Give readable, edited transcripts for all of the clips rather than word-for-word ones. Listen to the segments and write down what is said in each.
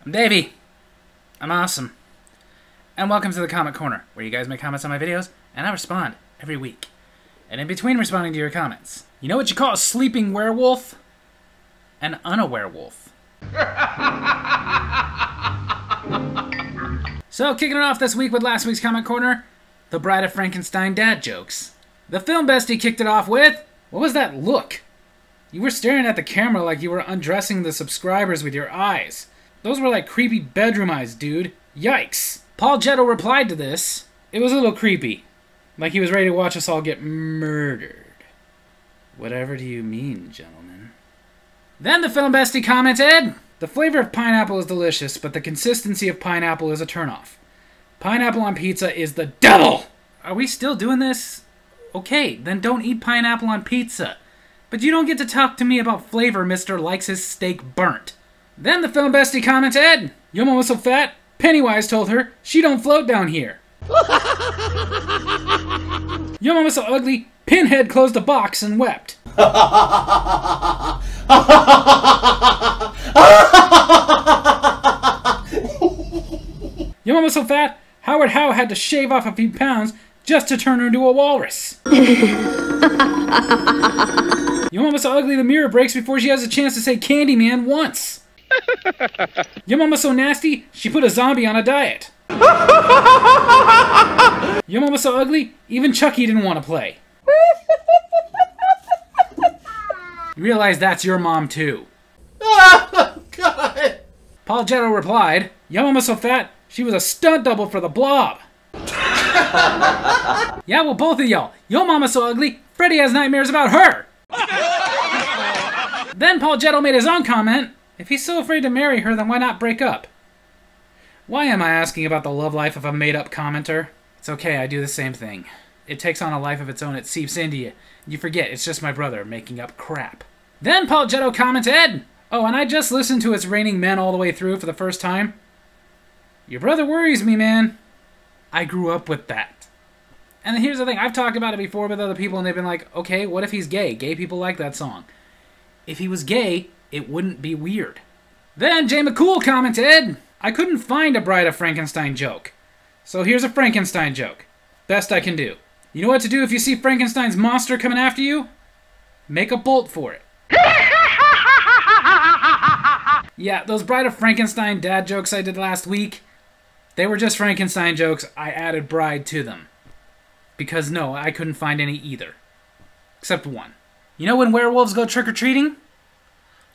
I'm Davey. I'm awesome. And welcome to the Comment Corner, where you guys make comments on my videos, and I respond every week. And in between responding to your comments, you know what you call a sleeping werewolf? An unaware-wolf. So, kicking it off this week with last week's Comment Corner, the Bride of Frankenstein dad jokes. The film bestie kicked it off with, what was that look? You were staring at the camera like you were undressing the subscribers with your eyes. Those were like creepy bedroom eyes, dude. Yikes. Paul Getto replied to this. It was a little creepy. Like he was ready to watch us all get murdered. Whatever do you mean, gentlemen? Then the film bestie commented, the flavor of pineapple is delicious, but the consistency of pineapple is a turnoff. Pineapple on pizza is the devil! Are we still doing this? Okay, then don't eat pineapple on pizza. But you don't get to talk to me about flavor, Mr. Likes his steak burnt. Then the film bestie commented, your mom was so fat, Pennywise told her she don't float down here. Your mom was so ugly, Pinhead closed a box and wept. Your mom was so fat, Howard Howe had to shave off a few pounds just to turn her into a walrus. Your mom was so ugly the mirror breaks before she has a chance to say Candyman once. Your mom was so nasty, she put a zombie on a diet. Your mom was so ugly, even Chucky didn't want to play. You realize that's your mom too. Oh, God. Paul Getto replied, your mom was so fat, she was a stunt double for the Blob. Yeah, well, both of y'all. Your mama's so ugly, Freddy has nightmares about her. Then Paul Getto made his own comment. If he's so afraid to marry her, then why not break up? Why am I asking about the love life of a made-up commenter? It's okay, I do the same thing. It takes on a life of its own, it seeps into you. You forget, it's just my brother making up crap. Then Paul Getto commented, oh, and I just listened to It's Raining Men all the way through for the first time. Your brother worries me, man. I grew up with that. And here's the thing, I've talked about it before with other people and they've been like, okay, what if he's gay? Gay people like that song. If he was gay, it wouldn't be weird. Then Jay McCool commented, I couldn't find a Bride of Frankenstein joke. So here's a Frankenstein joke. Best I can do. You know what to do if you see Frankenstein's monster coming after you? Make a bolt for it. Yeah, those Bride of Frankenstein dad jokes I did last week, they were just Frankenstein jokes. I added bride to them. Because no, I couldn't find any either. Except one. You know when werewolves go trick-or-treating?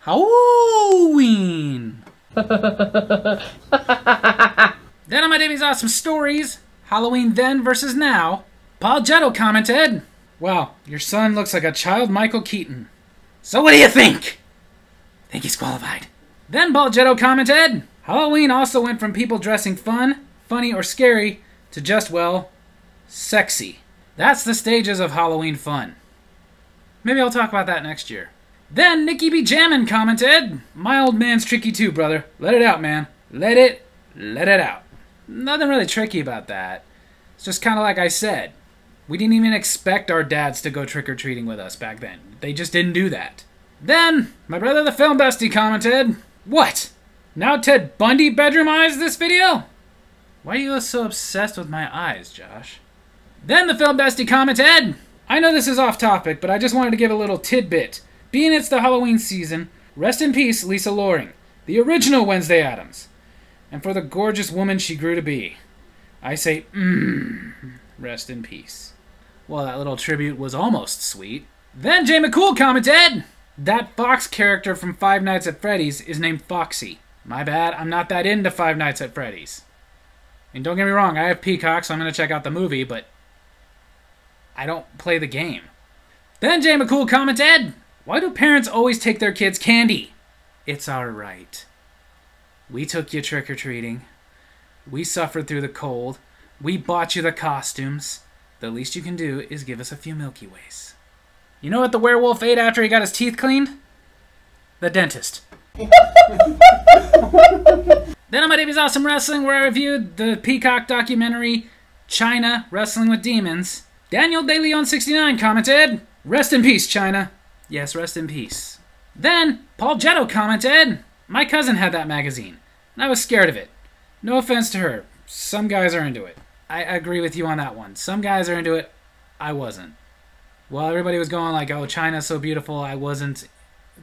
Halloween! Then on my Davy's Awesome Stories, Halloween then versus now, Paul Getto commented, wow, your son looks like a child Michael Keaton. So what do you think? Think he's qualified. Then Paul Getto commented, Halloween also went from people dressing fun, funny, or scary to just, well, sexy. That's the stages of Halloween fun. Maybe I'll talk about that next year. Then Nicky B. Jammin commented, my old man's tricky too, brother. Let it out, man. Let it out. Nothing really tricky about that. It's just kind of like I said. We didn't even expect our dads to go trick-or-treating with us back then. They just didn't do that. Then, my brother the film bestie commented, what? Now Ted Bundy bedroom eyes this video? Why are you so obsessed with my eyes, Josh? Then the film bestie commented, I know this is off topic, but I just wanted to give a little tidbit. Being it's the Halloween season, rest in peace Lisa Loring, the original Wednesday Addams. And for the gorgeous woman she grew to be. I say, rest in peace. Well, that little tribute was almost sweet. Then Jay McCool commented, that Fox character from Five Nights at Freddy's is named Foxy. My bad, I'm not that into Five Nights at Freddy's. And don't get me wrong, I have Peacock, so I'm going to check out the movie, but I don't play the game. Then Jay McCool commented, why do parents always take their kids' candy? It's our right. We took you trick-or-treating. We suffered through the cold. We bought you the costumes. The least you can do is give us a few Milky Ways. You know what the werewolf ate after he got his teeth cleaned? The dentist. Then on my Davy's Awesome Wrestling, where I reviewed the Peacock documentary, China Wrestling with Demons, Daniel DeLeon69 commented, rest in peace, China. Yes, rest in peace. Then, Paul Getto commented, my cousin had that magazine. and I was scared of it. No offense to her. Some guys are into it. I agree with you on that one. Some guys are into it. I wasn't. While everybody was going like, oh, China's so beautiful, I wasn't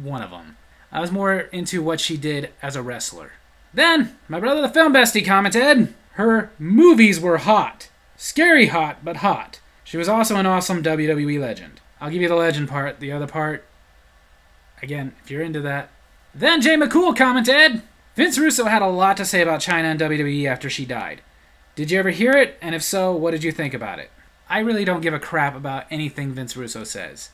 one of them. I was more into what she did as a wrestler. Then, my brother the film bestie commented, her movies were hot. Scary hot, but hot. She was also an awesome WWE legend. I'll give you the legend part. The other part, again, if you're into that. Then Jay McCool commented, Vince Russo had a lot to say about China and WWE after she died. Did you ever hear it? And if so, what did you think about it? I really don't give a crap about anything Vince Russo says.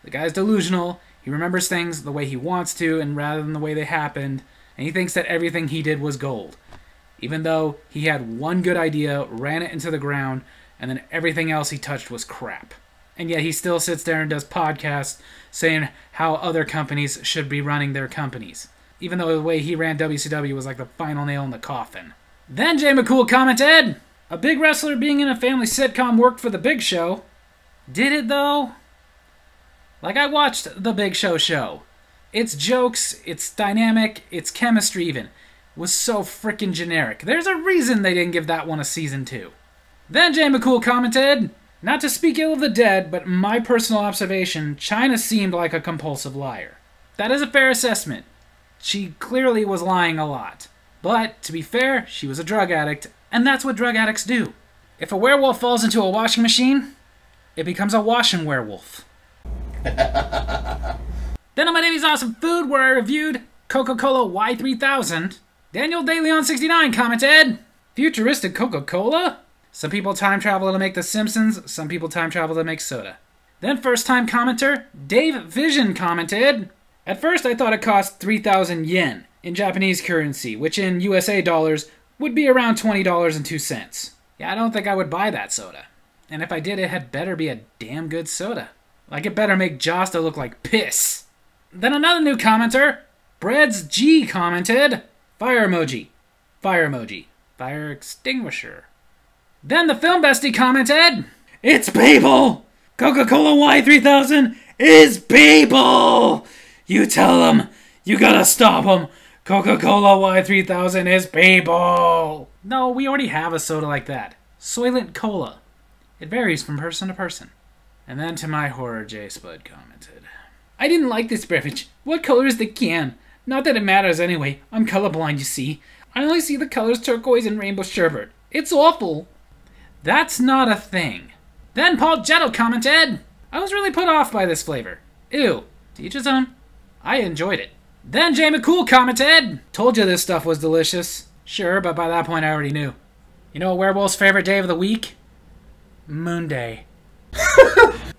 The guy's delusional. He remembers things the way he wants to and rather than the way they happened. And he thinks that everything he did was gold. Even though he had one good idea, ran it into the ground, and then everything else he touched was crap. And yet he still sits there and does podcasts saying how other companies should be running their companies. Even though the way he ran WCW was like the final nail in the coffin. Then Jay McCool commented, a big wrestler being in a family sitcom worked for The Big Show. Did it though? Like, I watched The Big Show. Its jokes, its dynamic, its chemistry even, was so freaking generic. There's a reason they didn't give that one a season 2. Then Jay McCool commented, not to speak ill of the dead, but my personal observation, China seemed like a compulsive liar. That is a fair assessment. She clearly was lying a lot. But, to be fair, she was a drug addict, and that's what drug addicts do. If a werewolf falls into a washing machine, it becomes a washing werewolf. Then on my Davy's Awesome Food, where I reviewed Coca-Cola Y3000, Daniel DeLeon69 commented, futuristic Coca-Cola? Some people time travel to make The Simpsons, some people time travel to make soda. Then first-time commenter, Dave Vision commented, at first I thought it cost 3,000 yen in Japanese currency, which in USA dollars would be around $20.02. Yeah, I don't think I would buy that soda. And if I did, it had better be a damn good soda. Like, it better make Josta look like piss. Then another new commenter, Breads G commented, fire emoji, fire emoji, fire extinguisher. Then the film bestie commented, it's people! Coca-Cola Y3000 is people! You tell them, you gotta stop them. Coca-Cola Y3000 is people! No, we already have a soda like that. Soylent Cola. It varies from person to person. And then to my horror, J Spud commented, I didn't like this beverage. What color is the can? Not that it matters anyway. I'm colorblind, you see. I only see the colors turquoise and rainbow sherbet. It's awful. That's not a thing. Then Paul Jetto commented, I was really put off by this flavor. Ew. To each his own. I enjoyed it. Then Jay McCool commented, told you this stuff was delicious. Sure, but by that point I already knew. You know a werewolf's favorite day of the week? Moon Day.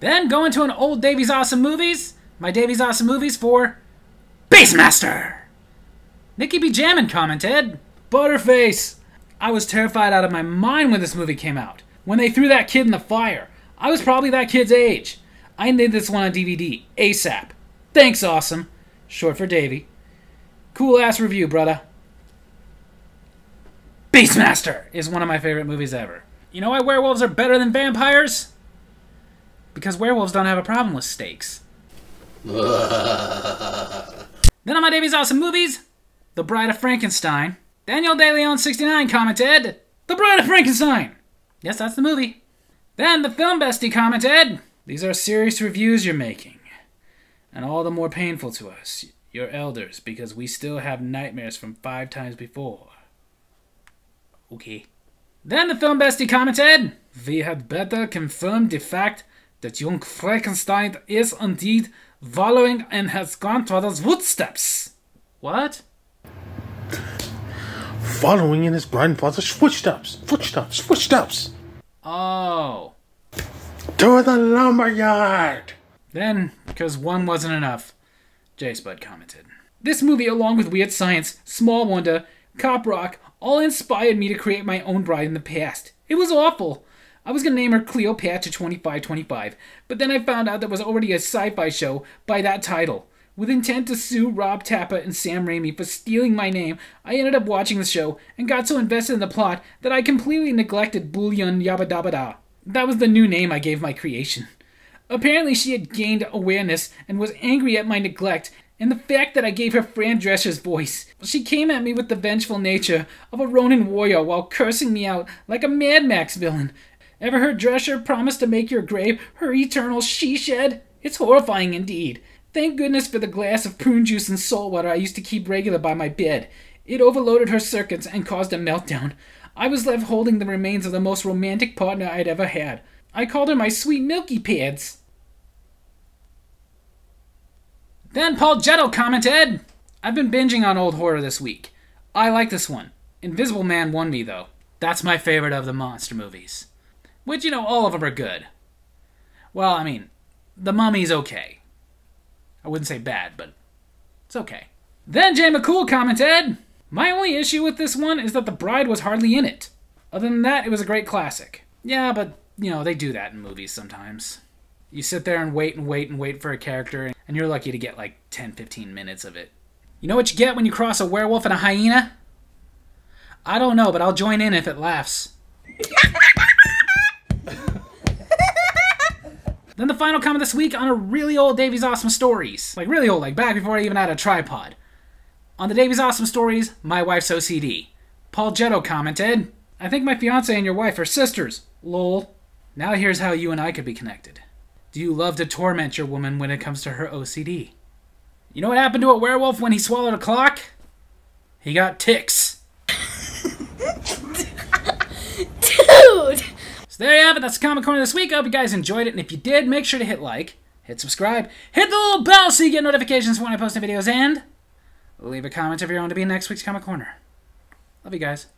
Then going to an old Davy's Awesome Movies. My Davy's Awesome Movies for Beastmaster. Nikki B. Jammin commented, Butterface. I was terrified out of my mind when this movie came out. When they threw that kid in the fire. I was probably that kid's age. I need this one on DVD. ASAP. Thanks, Awesome. Short for Davy. Cool ass review, brother. Beastmaster is one of my favorite movies ever. You know why werewolves are better than vampires? Because werewolves don't have a problem with steaks. Then on my Davy's Awesome Movies, The Bride of Frankenstein. Daniel DeLeon69 commented, The Bride of Frankenstein! Yes, that's the movie. Then the film bestie commented, these are serious reviews you're making. And all the more painful to us, your elders, because we still have nightmares from 5 times before. Okay. Then the film bestie commented, we had better confirm the fact that young Frankenstein is indeed following in his grandfather's footsteps. What? Following in his grandfather's footsteps. Footsteps. Oh. To the lumberyard. Then, because one wasn't enough, J Spud commented, this movie, along with Weird Science, Small Wonder, Cop Rock, all inspired me to create my own bride in the past. It was awful. I was going to name her Cleopatra 2525, but then I found out there was already a sci-fi show by that title. With intent to sue Rob Tapper and Sam Raimi for stealing my name, I ended up watching the show and got so invested in the plot that I completely neglected Bullion Yabba Dabba Da. That was the new name I gave my creation. Apparently she had gained awareness and was angry at my neglect And the fact that I gave her Fran Drescher's voice. She came at me with the vengeful nature of a Ronin warrior while cursing me out like a Mad Max villain. Ever heard Drescher promise to make your grave her eternal she-shed? It's horrifying indeed. Thank goodness for the glass of prune juice and salt water I used to keep regular by my bed. It overloaded her circuits and caused a meltdown. I was left holding the remains of the most romantic partner I'd ever had. I called her my sweet Milky Pads. Then Paul Jetto commented, I've been binging on old horror this week. I like this one. Invisible Man won me, though. That's my favorite of the monster movies. Which, all of them are good. Well, I mean, The Mummy's okay. I wouldn't say bad, but it's okay. Then Jay McCool commented, my only issue with this one is that the bride was hardly in it. Other than that, it was a great classic. Yeah, but, they do that in movies sometimes. You sit there and wait for a character, and you're lucky to get like 10-15 minutes of it. You know what you get when you cross a werewolf and a hyena? I don't know, but I'll join in if it laughs. Then the final comment this week on a really old Davey's Awesome Stories. Like really old, like back before I even had a tripod. On the Davey's Awesome Stories, my wife's OCD. Paul Jetto commented, I think my fiance and your wife are sisters. Lol. Now here's how you and I could be connected. Do you love to torment your woman when it comes to her OCD? You know what happened to a werewolf when he swallowed a clock? He got ticks. Dude! So there you have it. That's the Comic Corner this week. I hope you guys enjoyed it. And if you did, make sure to hit like, hit subscribe, hit the little bell so you get notifications when I post new videos, and leave a comment of your own to be in next week's Comic Corner. Love you guys.